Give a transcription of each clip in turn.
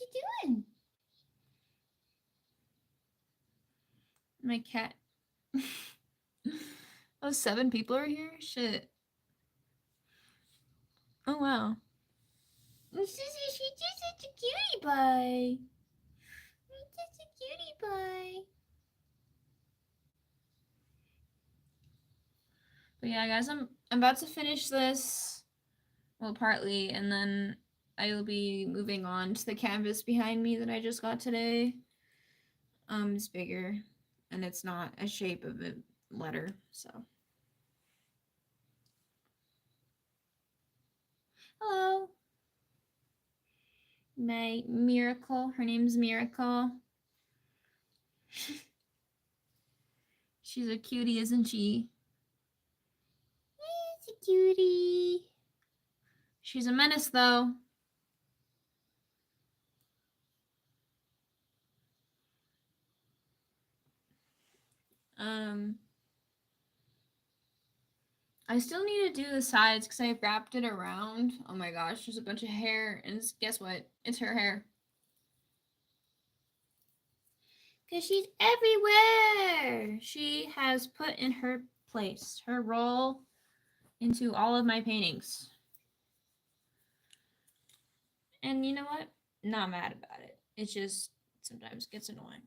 you doing? My cat. Oh, 7 people are here? Shit. Oh, wow. She's just such a cutie pie. She's just a cutie pie. But yeah, guys, I'm about to finish this. Well, partly, and then I will be moving on to the canvas behind me that I just got today. It's bigger, and it's not a shape of a letter, so. Hello. My Miracle. Her name's Miracle. She's a cutie, isn't she? It's a cutie. She's a menace, though. I still need to do the sides because I wrapped it around. Oh my gosh, there's a bunch of hair, and guess what? It's her hair. Because she's everywhere. She has put in her place, her role into all of my paintings. And you know what? Not mad about it. It just sometimes gets annoying.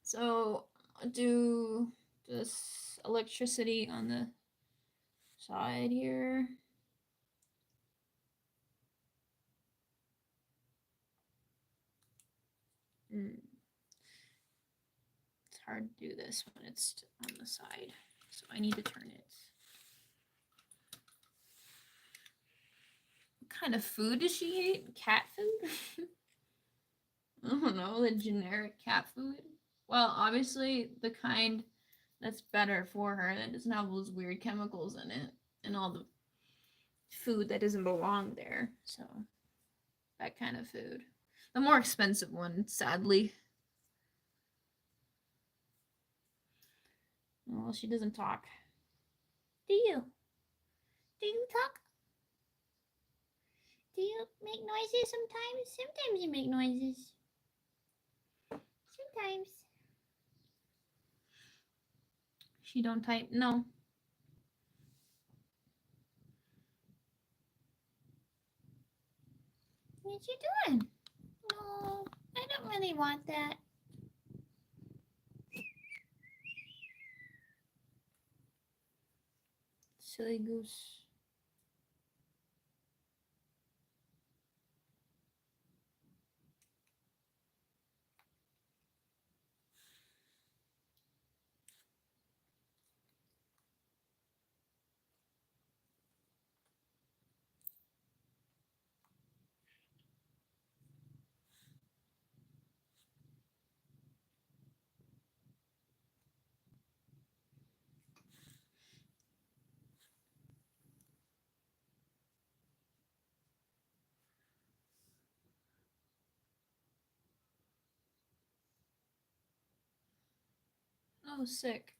So I'll do this electricity on the side here. It's hard to do this when it's on the side, so I need to turn it. What kind of food does she eat? Cat food? I don't know, the generic cat food. Well, obviously the kind that's better for her, that doesn't have those weird chemicals in it and all the food that doesn't belong there. So that kind of food. The more expensive one, sadly. Well, she doesn't talk. Do you? Do you talk? Do you make noises sometimes? Sometimes you make noises. Sometimes. She don't type? No. What you doing? No, I don't really want that. Silly goose. Oh, sick.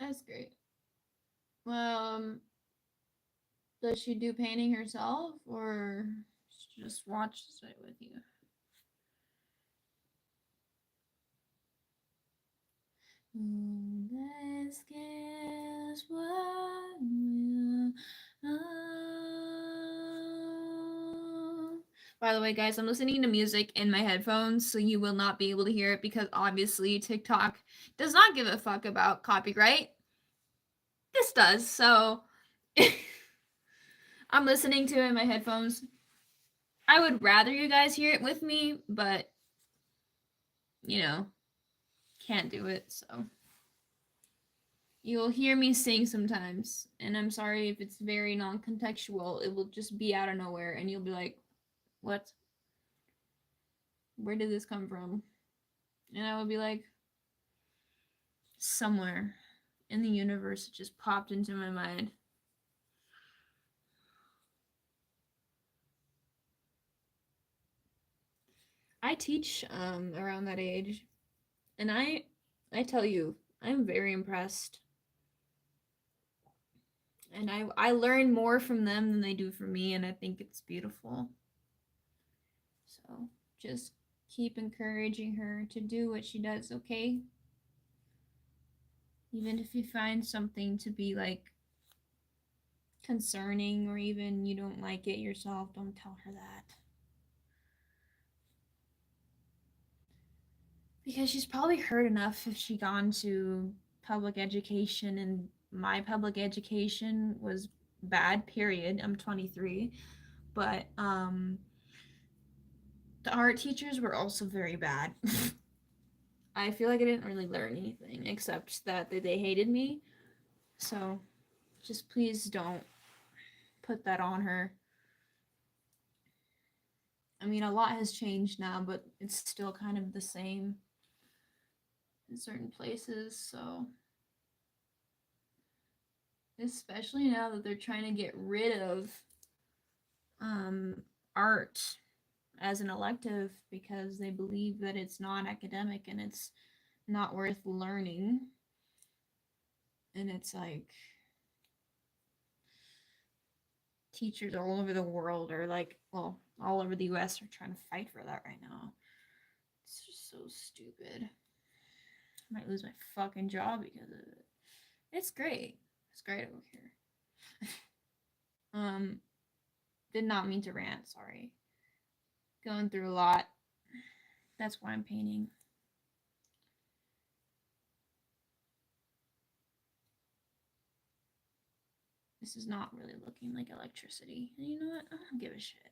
That's great. Does she do painting herself or she just watches it with you? Let's guess what will. By the way, guys, I'm listening to music in my headphones, so you will not be able to hear it because obviously TikTok does not give a fuck about copyright. This does, so I'm listening to it in my headphones. I would rather you guys hear it with me, but you know, can't do it, so you'll hear me sing sometimes, and I'm sorry if it's very non-contextual. It will just be out of nowhere, and you'll be like, what? Where did this come from? And I would be like, somewhere in the universe it just popped into my mind. I teach around that age, and I tell you, I'm very impressed. And I learn more from them than they do from me, and I think it's beautiful. So just keep encouraging her to do what she does, okay? Even if you find something to be like concerning, or even you don't like it yourself, don't tell her that. Because she's probably heard enough if she gone to public education, and my public education was bad, period. I'm 23. But the art teachers were also very bad. I feel like I didn't really learn anything except that they hated me. So just please don't put that on her. I mean, a lot has changed now, but it's still kind of the same in certain places. So especially now that they're trying to get rid of art as an elective because they believe that it's non-academic and it's not worth learning. And it's like teachers all over the world are like, well, all over the US are trying to fight for that right now. It's just so stupid. I might lose my fucking job because of it. It's great. It's great over here. Did not mean to rant, sorry. Going through a lot. That's why I'm painting. This is not really looking like electricity. And you know what? I don't give a shit.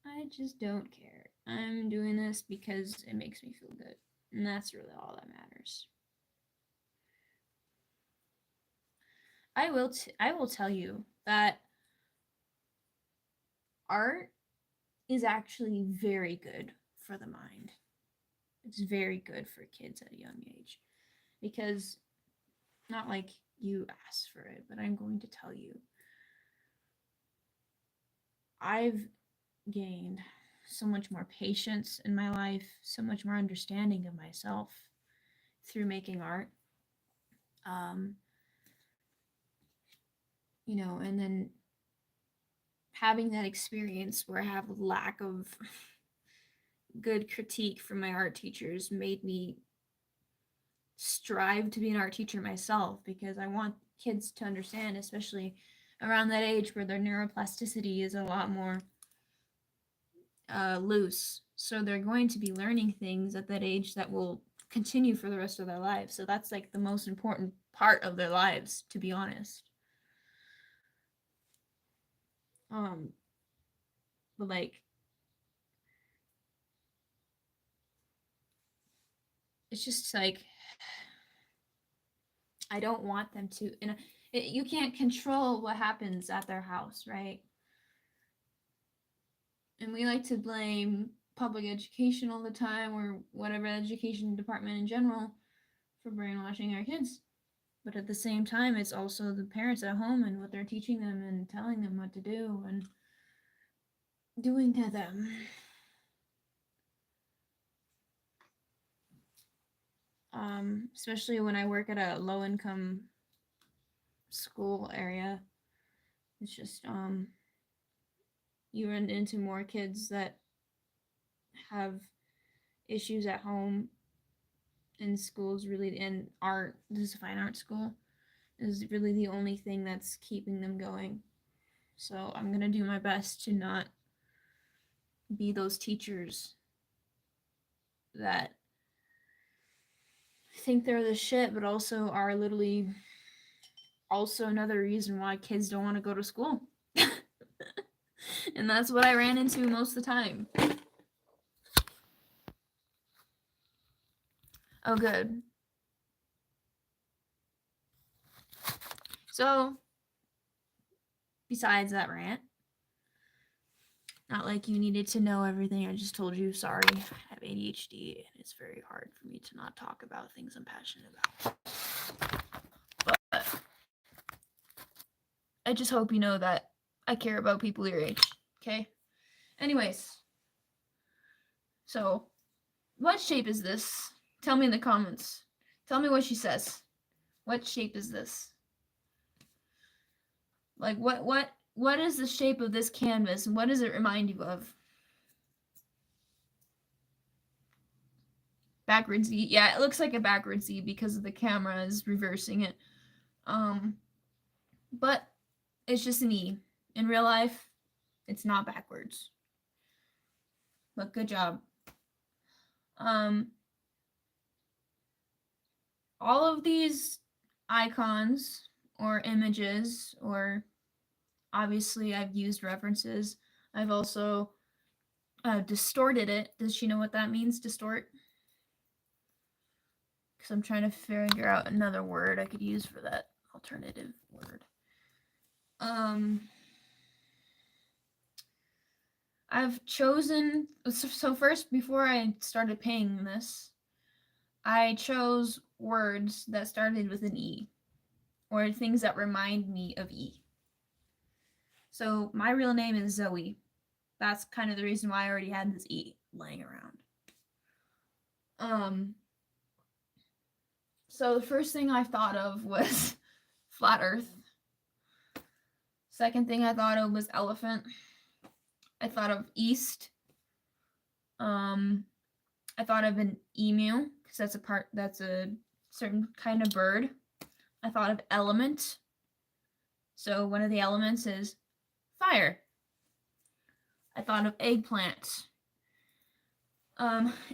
I just don't care. I'm doing this because it makes me feel good. And that's really all that matters. I will tell you that art is actually very good for the mind. It's very good for kids at a young age. Because not like you asked for it, but I'm going to tell you. I've gained so much more patience in my life, so much more understanding of myself through making art. You know, and then having that experience where I have lack of good critique from my art teachers made me strive to be an art teacher myself, because I want kids to understand, especially around that age where their neuroplasticity is a lot more loose. So they're going to be learning things at that age that will continue for the rest of their lives. So that's like the most important part of their lives, to be honest. But like, it's just like, I don't want them to, and you can't control what happens at their house, right? And we like to blame public education all the time, or whatever education department in general, for brainwashing our kids. But at the same time, it's also the parents at home and what they're teaching them and telling them what to do and doing to them. Especially when I work at a low income school area, it's just you run into more kids that have issues at home, and schools really, and art, this is a fine art school, is really the only thing that's keeping them going. So I'm gonna do my best to not be those teachers that think they're the shit, but also are literally also another reason why kids don't want to go to school. And that's what I ran into most of the time. Oh, good. So, besides that rant, not like you needed to know everything I just told you. Sorry, I have ADHD and it's very hard for me to not talk about things I'm passionate about. But I just hope you know that I care about people your age, okay? Anyways, so what shape is this? Tell me in the comments. Tell me what she says. What shape is this? Like what is the shape of this canvas and what does it remind you of? Backwards Z. Yeah, it looks like a backwards Z because the camera is reversing it. But it's just an E. In real life, it's not backwards. But good job. All of these icons or images, or obviously I've used references. I've also distorted it. Does she know what that means, distort? Because I'm trying to figure out another word I could use for that alternative word. I've chosen, so first, before I started paying this, I chose words that started with an E, or things that remind me of E. So my real name is Zoe. That's kind of the reason why I already had this E laying around. So the first thing I thought of was flat Earth. Second thing I thought of was elephant. I thought of east. I thought of an emu because that's a certain kind of bird. I thought of element. So one of the elements is fire. I thought of eggplant.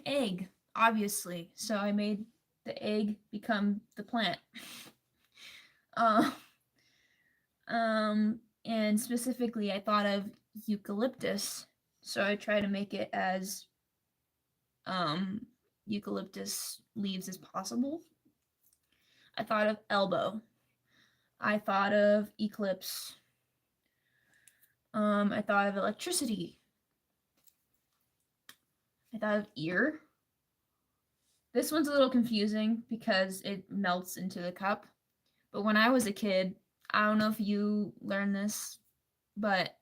Egg, obviously. So I made the egg become the plant. And specifically I thought of eucalyptus. So I try to make it as eucalyptus leaves as possible. I thought of elbow. I thought of eclipse. I thought of electricity. I thought of ear. This one's a little confusing because it melts into the cup. But when I was a kid, I don't know if you learned this, but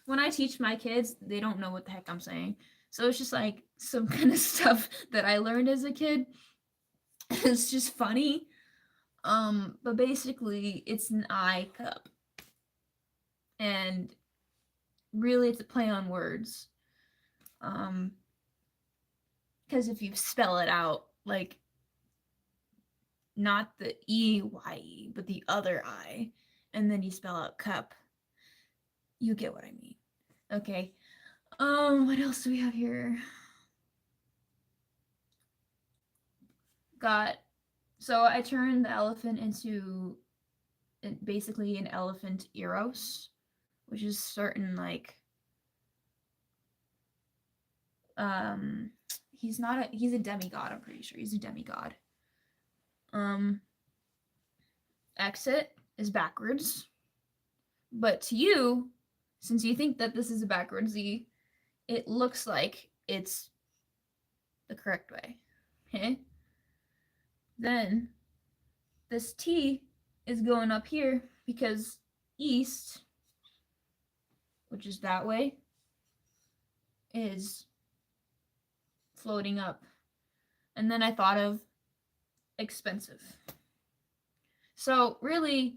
when I teach my kids, they don't know what the heck I'm saying. So it's just like some kind of stuff that I learned as a kid. It's just funny. But basically it's an eye cup. And really it's a play on words. Because if you spell it out, like not the E-Y-E, but the other I, and then you spell out cup, you get what I mean. Okay. What else do we have here? So I turned the elephant into basically an elephant eros, which is certain like he's a demigod, I'm pretty sure. He's a demigod. Exit is backwards. But to you, since you think that this is a backwards Z, it looks like it's the correct way. Okay? Then this T is going up here because east, which is that way, is floating up. And then I thought of expensive. So really,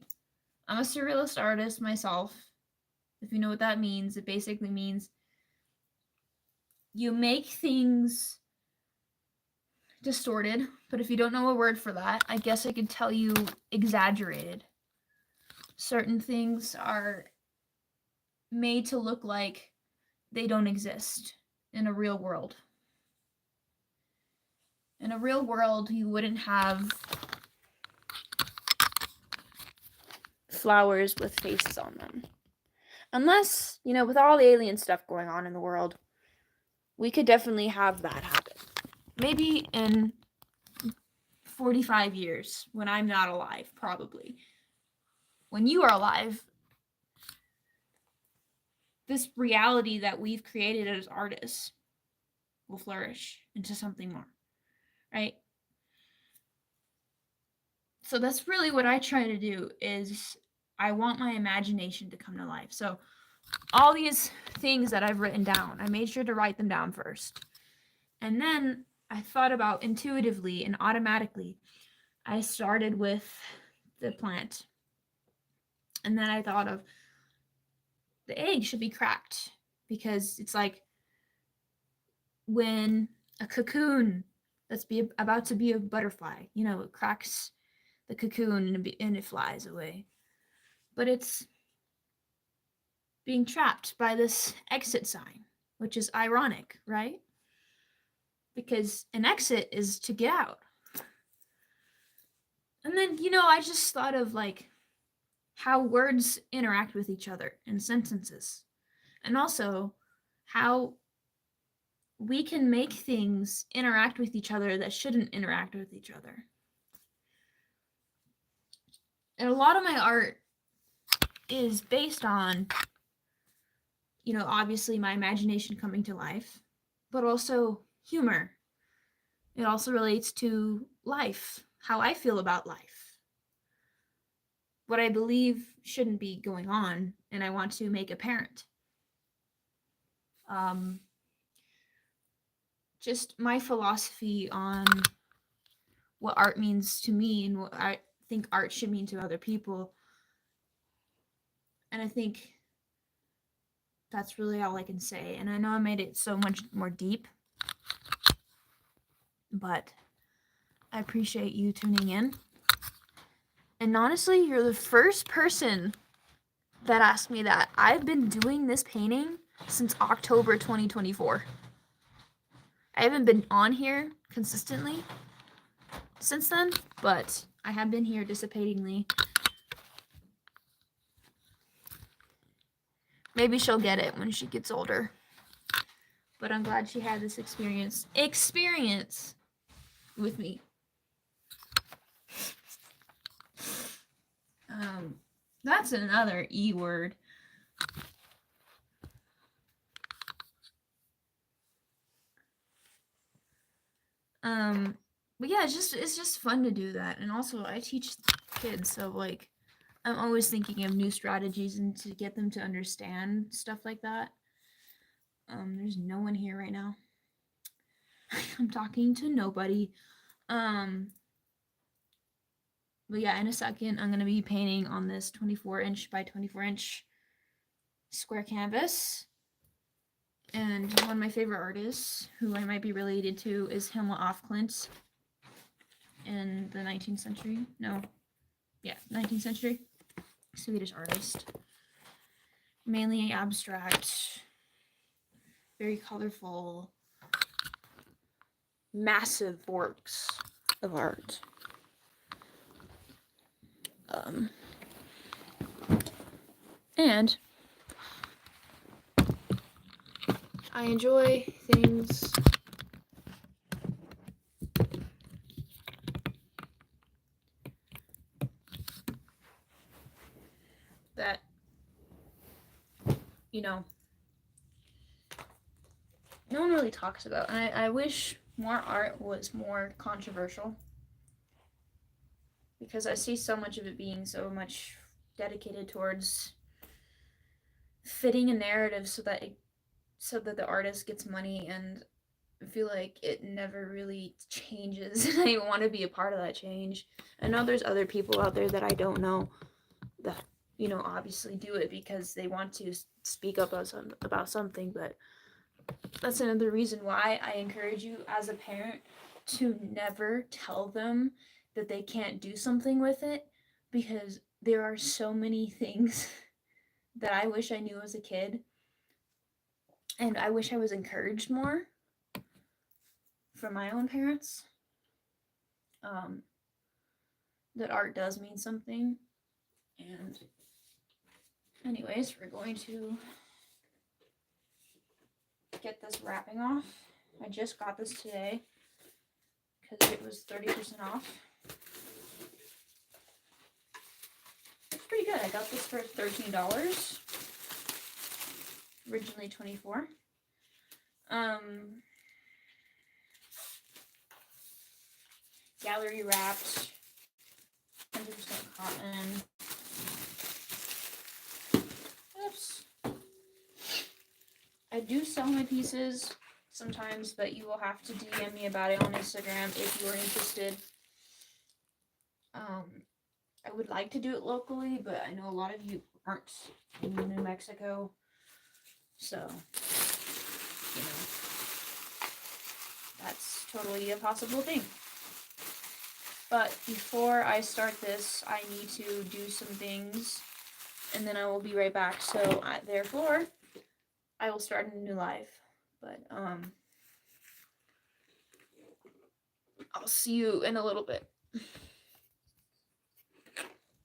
I'm a surrealist artist myself. If you know what that means, it basically means you make things distorted, but if you don't know a word for that, I guess I could tell you exaggerated. Certain things are made to look like they don't exist in a real world. In a real world, you wouldn't have flowers with faces on them. Unless, with all the alien stuff going on in the world, we could definitely have that happen. Maybe in 45 years, when I'm not alive, probably. When you are alive, this reality that we've created as artists will flourish into something more, right? So that's really what I try to do, is I want my imagination to come to life. So all these things that I've written down, I made sure to write them down first. And then I thought about intuitively and automatically. I started with the plant. And then I thought of the egg should be cracked because it's like when a cocoon that's about to be a butterfly, it cracks the cocoon and it flies away. But it's being trapped by this exit sign, which is ironic, right? Because an exit is to get out. And then, I just thought of like how words interact with each other in sentences. And also how we can make things interact with each other that shouldn't interact with each other. And a lot of my art is based on, obviously my imagination coming to life, but also humor. It also relates to life, how I feel about life, what I believe shouldn't be going on, and I want to make apparent. Just my philosophy on what art means to me and what I think art should mean to other people. And I think that's really all I can say. And I know I made it so much more deep, but I appreciate you tuning in. And honestly, you're the first person that asked me that. I've been doing this painting since October 2024. I haven't been on here consistently since then, but I have been here dissipatingly. Maybe she'll get it when she gets older. But I'm glad she had this experience with me. That's another E word. But yeah, it's just fun to do that. And also I teach kids, so like I'm always thinking of new strategies and to get them to understand stuff like that. There's no one here right now. I'm talking to nobody. But yeah, in a second, I'm going to be painting on this 24-inch by 24-inch square canvas. And one of my favorite artists, who I might be related to, is Hilma af Klint in the 19th century. 19th century. Swedish artist. Mainly abstract, very colorful, massive works of art. And I enjoy things that, no one really talks about. And I wish more art was more controversial, because I see so much of it being so much dedicated towards fitting a narrative so that the artist gets money, and I feel like it never really changes. And I want to be a part of that change. I know there's other people out there that I don't know that, obviously do it because they want to speak up about something, but that's another reason why I encourage you as a parent to never tell them that they can't do something with it, because there are so many things that I wish I knew as a kid, and I wish I was encouraged more from my own parents, that art does mean something. And anyways, we're going to get this wrapping off. I just got this today because it was 30% off. It's pretty good. I got this for $13. Originally $24. Gallery wrapped, 100% cotton. Oops. I do sell my pieces sometimes, but you will have to DM me about it on Instagram if you are interested. I would like to do it locally, but I know a lot of you aren't in New Mexico. So, you know, that's totally a possible thing. But before I start this, I need to do some things, and then I will be right back. So, therefore, I will start a new live. But, I'll see you in a little bit.